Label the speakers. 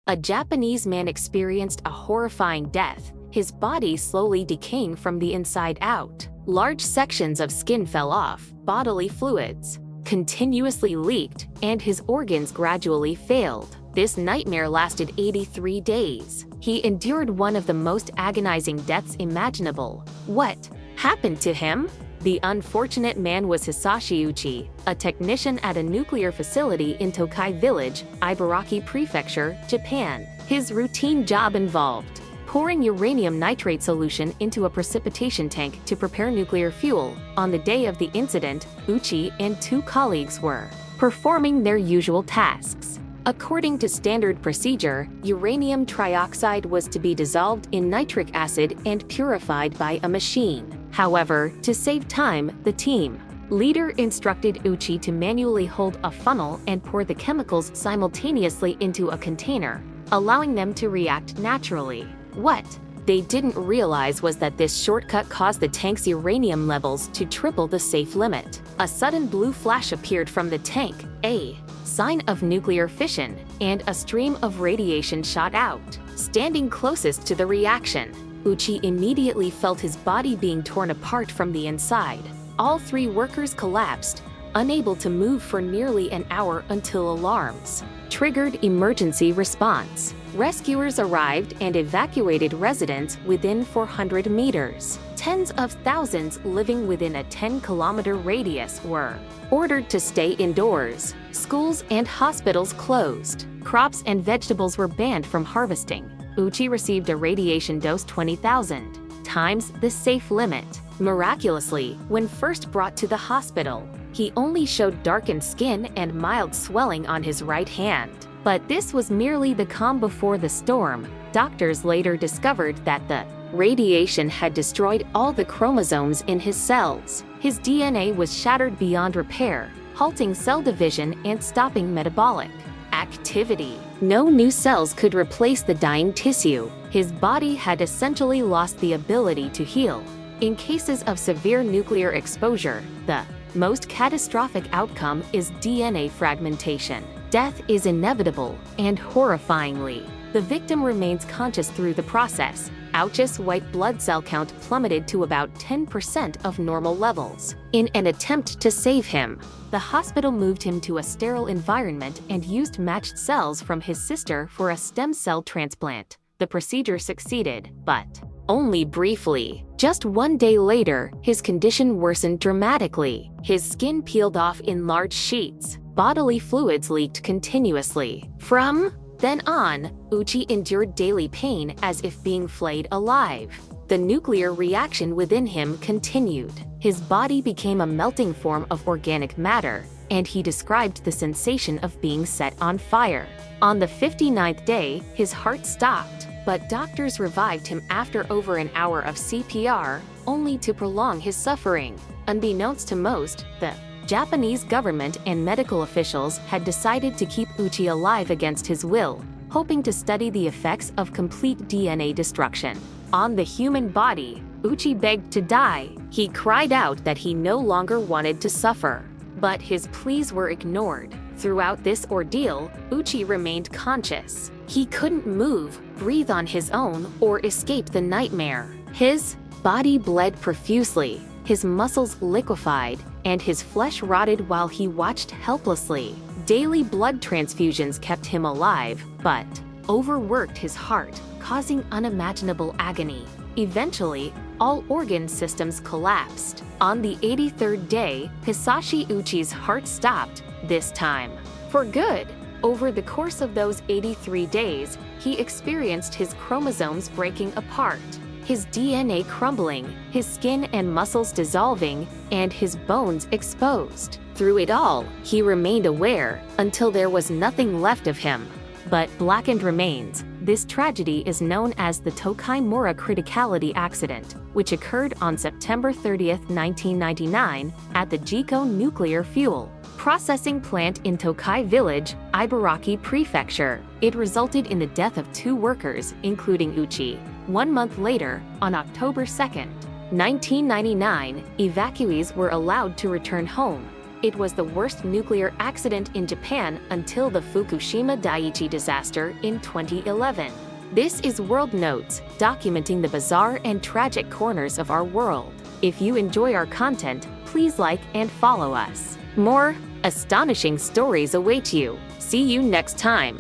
Speaker 1: a Japanese man experienced a horrifying death, his body slowly decaying from the inside out. Large sections of skin fell off, bodily fluids continuously leaked, and his organs gradually failed. This nightmare lasted 83 days. He endured one of the most agonizing deaths imaginable. What happened to him? The unfortunate man was Hisashi Uchi, a technician at a nuclear facility in Tokai Village, Ibaraki Prefecture, Japan. His routine job involved pouring uranium nitrate solution into a precipitation tank to prepare nuclear fuel. On the day of the incident, Uchi and two colleagues were performing their usual tasks. According to standard procedure, uranium trioxide was to be dissolved in nitric acid and purified by a machine. However, to save time, the team leader instructed Uchi to manually hold a funnel and pour the chemicals simultaneously into a container, allowing them to react naturally. What they didn't realize was that this shortcut caused the tank's uranium levels to triple the safe limit. A sudden blue flash appeared from the tank, a sign of nuclear fission, and a stream of radiation shot out. Standing closest to the reaction, Uchi immediately felt his body being torn apart from the inside. All three workers collapsed, unable to move for nearly an hour until alarms triggered emergency response. Rescuers arrived and evacuated residents within 400 meters. Tens of thousands living within a 10-kilometer radius were ordered to stay indoors. Schools and hospitals closed. Crops and vegetables were banned from harvesting. Uchi received a radiation dose 20,000 times the safe limit. Miraculously, when first brought to the hospital, he only showed darkened skin and mild swelling on his right hand. But this was merely the calm before the storm. Doctors later discovered that the radiation had destroyed all the chromosomes in his cells. His DNA was shattered beyond repair, halting cell division and stopping metabolic activity. No new cells could replace the dying tissue. His body had essentially lost the ability to heal. In cases of severe nuclear exposure, the most catastrophic outcome is DNA fragmentation. Death is inevitable, and horrifyingly, the victim remains conscious through the process. Uchi's white blood cell count plummeted to about 10% of normal levels. In an attempt to save him, the hospital moved him to a sterile environment and used matched cells from his sister for a stem cell transplant. The procedure succeeded, but only briefly. Just one day later, his condition worsened dramatically. His skin peeled off in large sheets. Bodily fluids leaked continuously. From then on, Uchi endured daily pain as if being flayed alive. The nuclear reaction within him continued. His body became a melting form of organic matter, and he described the sensation of being set on fire. On the 59th day, his heart stopped, but doctors revived him after over an hour of CPR, only to prolong his suffering. Unbeknownst to most, the Japanese government and medical officials had decided to keep Uchi alive against his will, hoping to study the effects of complete DNA destruction on the human body. Uchi begged to die. He cried out that he no longer wanted to suffer, but his pleas were ignored. Throughout this ordeal, Uchi remained conscious. He couldn't move, breathe on his own, or escape the nightmare. His body bled profusely, his muscles liquefied, and his flesh rotted while he watched helplessly. Daily blood transfusions kept him alive, but overworked his heart, causing unimaginable agony. Eventually, all organ systems collapsed. On the 83rd day, Hisashi Uchi's heart stopped, this time for good. Over the course of those 83 days, he experienced his chromosomes breaking apart, his DNA crumbling, his skin and muscles dissolving, and his bones exposed. Through it all, he remained aware until there was nothing left of him but blackened remains. This tragedy is known as the Tokaimura criticality accident, which occurred on September 30, 1999, at the Jiko nuclear fuel processing plant in Tokai Village, Ibaraki Prefecture. It resulted in the death of 2 workers, including Uchi. 1 month later, on October 2, 1999, evacuees were allowed to return home, It was the worst nuclear accident in Japan until the Fukushima Daiichi disaster in 2011. This is World Notes, documenting the bizarre and tragic corners of our world. If you enjoy our content, please like and follow us. More astonishing stories await you. See you next time.